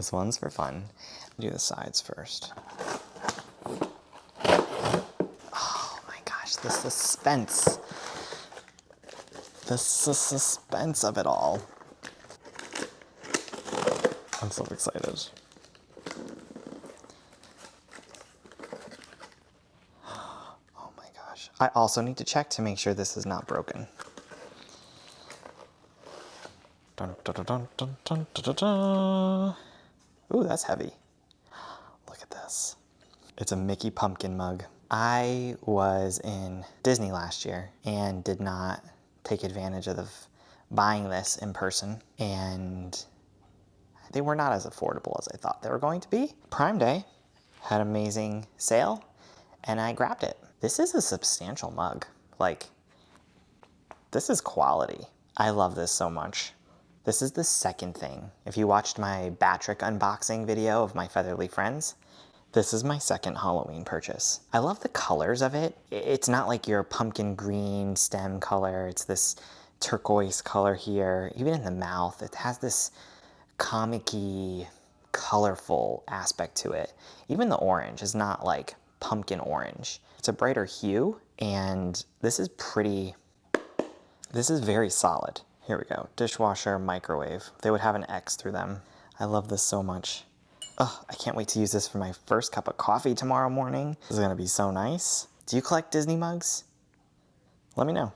This one's for fun. Do the sides first. Oh my gosh, the suspense. The suspense of it all. I'm so excited. Oh my gosh. I also need to check to make sure this is not broken. Dun, dun, dun, dun, dun, dun, dun, dun. Ooh, that's heavy. Look at this. It's a Mickey pumpkin mug. I was in Disney last year and did not take advantage of buying this in person, and they were not as affordable as I thought they were going to be. Prime Day had an amazing sale, and I grabbed it. This is a substantial mug. Like, this is quality. I love this so much. This is the second thing. If you watched my Batrick unboxing video of my Featherly friends, this is my second Halloween purchase. I love the colors of it. It's not like your pumpkin green stem color. It's this turquoise color here. Even in the mouth, it has this comic-y, colorful aspect to it. Even the orange is not like pumpkin orange. It's a brighter hue, and this is very solid. Here we go, dishwasher, microwave. They would have an X through them. I love this so much. Ugh, I can't wait to use this for my first cup of coffee tomorrow morning. This is gonna be so nice. Do you collect Disney mugs? Let me know.